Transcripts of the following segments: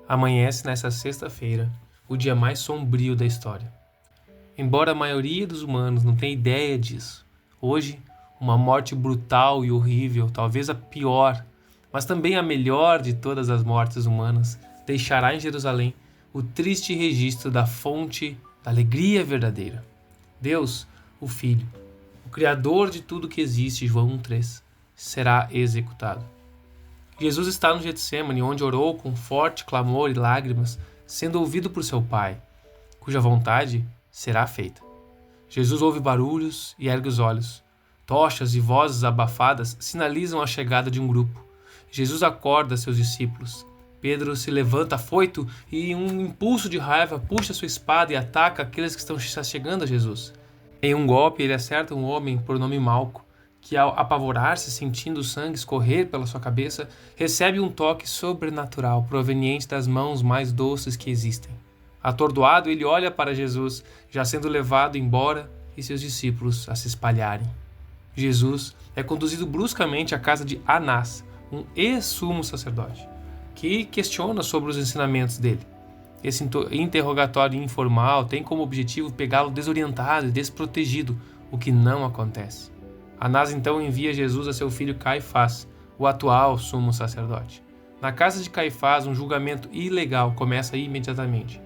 Amanhece nessa sexta-feira, o dia mais sombrio da história. Embora a maioria dos humanos não tenha ideia disso, hoje, uma morte brutal e horrível, talvez a pior, mas também a melhor de todas as mortes humanas, deixará em Jerusalém o triste registro da fonte da alegria verdadeira. Deus, o Filho, o Criador de tudo que existe, João 1,3, será executado. Jesus está no Getsêmani, onde orou com forte clamor e lágrimas, sendo ouvido por seu Pai, cuja vontade será feita. Jesus ouve barulhos e ergue os olhos. Tochas e vozes abafadas sinalizam a chegada de um grupo. Jesus acorda seus discípulos. Pedro se levanta afoito e, em um impulso de raiva, puxa sua espada e ataca aqueles que estão chegando a Jesus. Em um golpe, ele acerta um homem por nome Malco, que, ao apavorar-se sentindo o sangue escorrer pela sua cabeça, recebe um toque sobrenatural proveniente das mãos mais doces que existem. Atordoado, ele olha para Jesus, já sendo levado embora, e seus discípulos a se espalharem. Jesus é conduzido bruscamente à casa de Anás, um ex-sumo sacerdote, que questiona sobre os ensinamentos dele. Esse interrogatório informal tem como objetivo pegá-lo desorientado e desprotegido, o que não acontece. Anás então envia Jesus a seu filho Caifás, o atual sumo sacerdote. Na casa de Caifás, um julgamento ilegal começa imediatamente.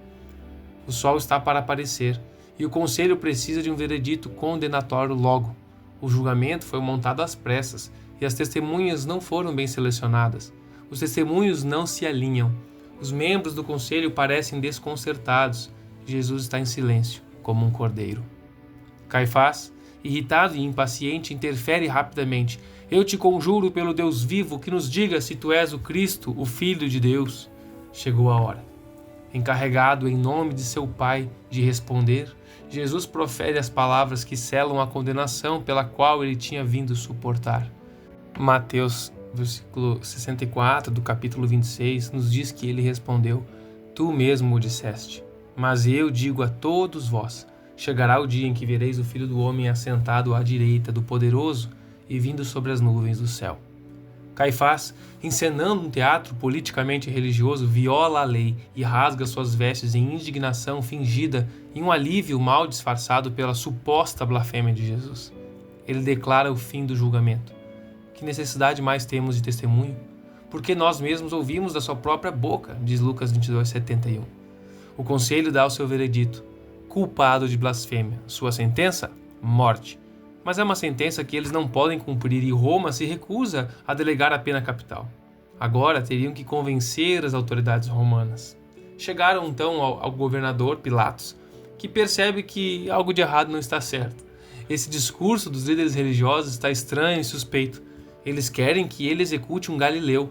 O sol está para aparecer e o conselho precisa de um veredito condenatório logo. O julgamento foi montado às pressas e as testemunhas não foram bem selecionadas. Os testemunhos não se alinham. Os membros do conselho parecem desconcertados. Jesus está em silêncio, como um cordeiro. Caifás, irritado e impaciente, interfere rapidamente. Eu te conjuro pelo Deus vivo que nos diga se tu és o Cristo, o Filho de Deus. Chegou a hora. Encarregado em nome de seu Pai de responder, Jesus profere as palavras que selam a condenação pela qual ele tinha vindo suportar. Mateus, versículo 64 do capítulo 26, nos diz que ele respondeu: Tu mesmo o disseste, mas eu digo a todos vós, chegará o dia em que vereis o Filho do Homem assentado à direita do Poderoso e vindo sobre as nuvens do céu. Caifás, encenando um teatro politicamente religioso, viola a lei e rasga suas vestes em indignação fingida e um alívio mal disfarçado pela suposta blasfêmia de Jesus. Ele declara o fim do julgamento. Que necessidade mais temos de testemunho? Porque nós mesmos ouvimos da sua própria boca, diz Lucas 22:71. O conselho dá o seu veredito. Culpado de blasfêmia. Sua sentença? Morte. Mas é uma sentença que eles não podem cumprir e Roma se recusa a delegar a pena capital. Agora teriam que convencer as autoridades romanas. Chegaram então ao governador Pilatos, que percebe que algo de errado não está certo. Esse discurso dos líderes religiosos está estranho e suspeito. Eles querem que ele execute um galileu.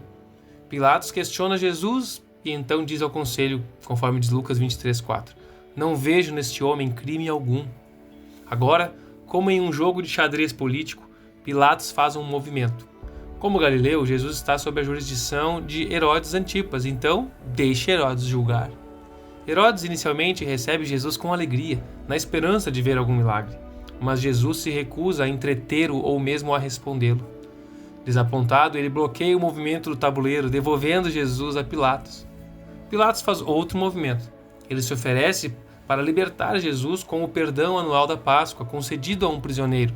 Pilatos questiona Jesus e então diz ao conselho, conforme diz Lucas 23:4, não vejo neste homem crime algum. Agora, como em um jogo de xadrez político, Pilatos faz um movimento. Como Galileu, Jesus está sob a jurisdição de Herodes Antipas, então deixe Herodes julgar. Herodes inicialmente recebe Jesus com alegria, na esperança de ver algum milagre, mas Jesus se recusa a entretê-lo ou mesmo a respondê-lo. Desapontado, ele bloqueia o movimento do tabuleiro, devolvendo Jesus a Pilatos. Pilatos faz outro movimento. Ele se oferece para libertar Jesus com o perdão anual da Páscoa concedido a um prisioneiro.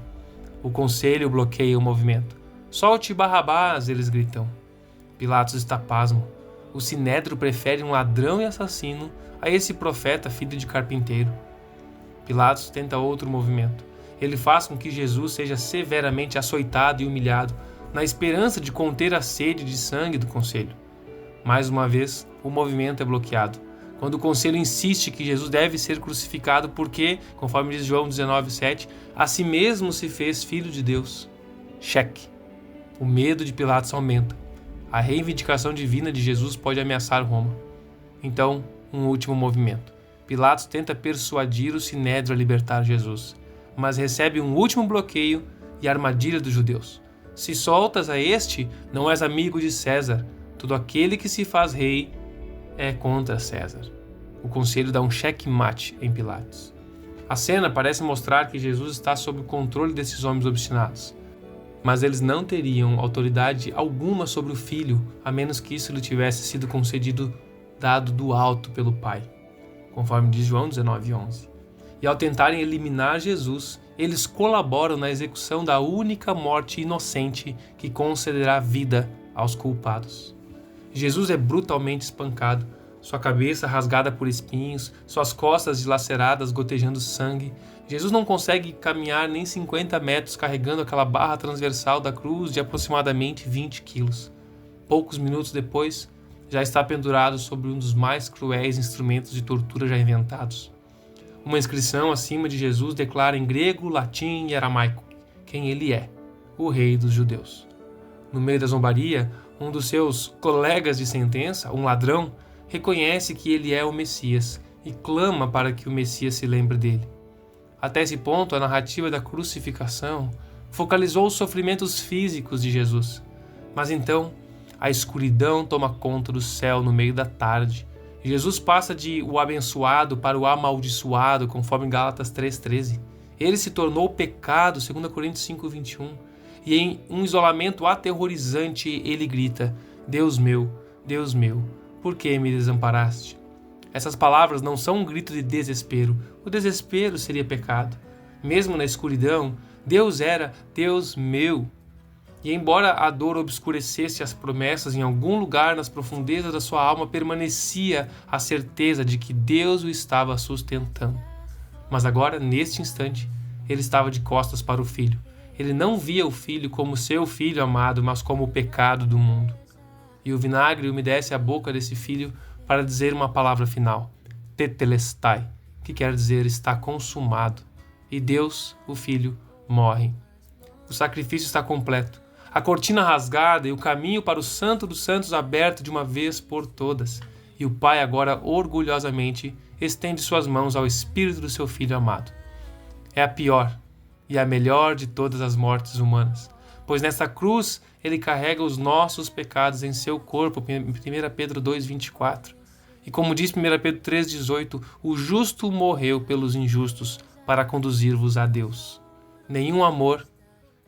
O conselho bloqueia o movimento. Solte Barrabás, eles gritam. Pilatos está pasmo. O sinédrio prefere um ladrão e assassino a esse profeta filho de carpinteiro. Pilatos tenta outro movimento. Ele faz com que Jesus seja severamente açoitado e humilhado, na esperança de conter a sede de sangue do conselho. Mais uma vez, o movimento é bloqueado. Quando o conselho insiste que Jesus deve ser crucificado porque, conforme diz João 19:7, a si mesmo se fez filho de Deus. Cheque. O medo de Pilatos aumenta. A reivindicação divina de Jesus pode ameaçar Roma. Então, um último movimento. Pilatos tenta persuadir o sinédrio a libertar Jesus, mas recebe um último bloqueio e armadilha dos judeus. Se soltas a este, não és amigo de César. Todo aquele que se faz rei é contra César. O conselho dá um checkmate em Pilatos. A cena parece mostrar que Jesus está sob o controle desses homens obstinados. Mas eles não teriam autoridade alguma sobre o filho, a menos que isso lhe tivesse sido concedido dado do alto pelo Pai, conforme diz João 19:11. E ao tentarem eliminar Jesus, eles colaboram na execução da única morte inocente que concederá vida aos culpados. Jesus é brutalmente espancado, sua cabeça rasgada por espinhos, suas costas dilaceradas gotejando sangue. Jesus não consegue caminhar nem 50 metros carregando aquela barra transversal da cruz de aproximadamente 20 quilos. Poucos minutos depois, já está pendurado sobre um dos mais cruéis instrumentos de tortura já inventados. Uma inscrição acima de Jesus declara em grego, latim e aramaico quem ele é, o rei dos judeus. No meio da zombaria, um dos seus colegas de sentença, um ladrão, reconhece que ele é o Messias e clama para que o Messias se lembre dele. Até esse ponto, a narrativa da crucificação focalizou os sofrimentos físicos de Jesus. Mas então, a escuridão toma conta do céu no meio da tarde. Jesus passa de o abençoado para o amaldiçoado, conforme Gálatas 3,13. Ele se tornou pecado, 2 Coríntios 5,21. E em um isolamento aterrorizante, ele grita: Deus meu, por que me desamparaste? Essas palavras não são um grito de desespero. O desespero seria pecado. Mesmo na escuridão, Deus era Deus meu. E embora a dor obscurecesse as promessas, em algum lugar nas profundezas da sua alma permanecia a certeza de que Deus o estava sustentando. Mas agora, neste instante, ele estava de costas para o filho. Ele não via o filho como seu filho amado, mas como o pecado do mundo. E o vinagre umedece a boca desse filho para dizer uma palavra final, tetelestai, que quer dizer está consumado. E Deus, o Filho, morre. O sacrifício está completo. A cortina rasgada e o caminho para o Santo dos Santos aberto de uma vez por todas. E o Pai agora orgulhosamente estende suas mãos ao espírito do seu Filho amado. É a pior e a melhor de todas as mortes humanas, pois nessa cruz ele carrega os nossos pecados em seu corpo, 1 Pedro 2,24. E como diz 1 Pedro 3,18, o justo morreu pelos injustos para conduzir-vos a Deus. Nenhum amor,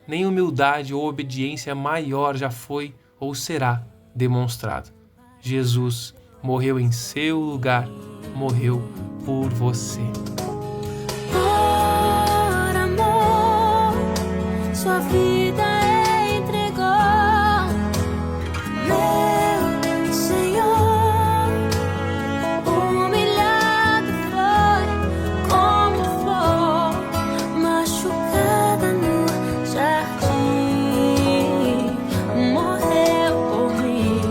nem humildade ou obediência maior já foi ou será demonstrado. Jesus morreu em seu lugar, morreu por você. Por amor, sua vida entregou, meu Senhor. Humilhado foi, como flor machucada no jardim, morreu por mim,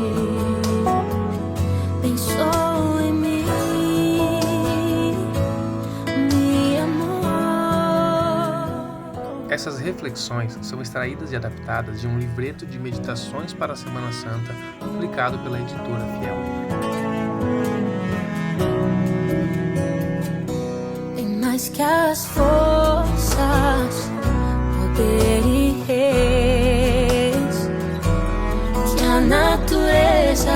pensou em mim, me amou. Essas reflexões são extraídas e adaptadas de um livreto de meditações para a Semana Santa, publicado pela editora Fiel. Tem mais que as forças, poder e reis, que a natureza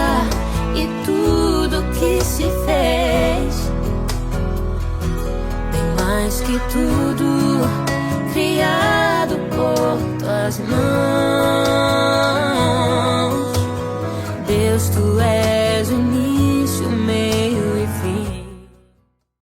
e tudo que se fez. Bem mais que tudo criado por tuas mãos.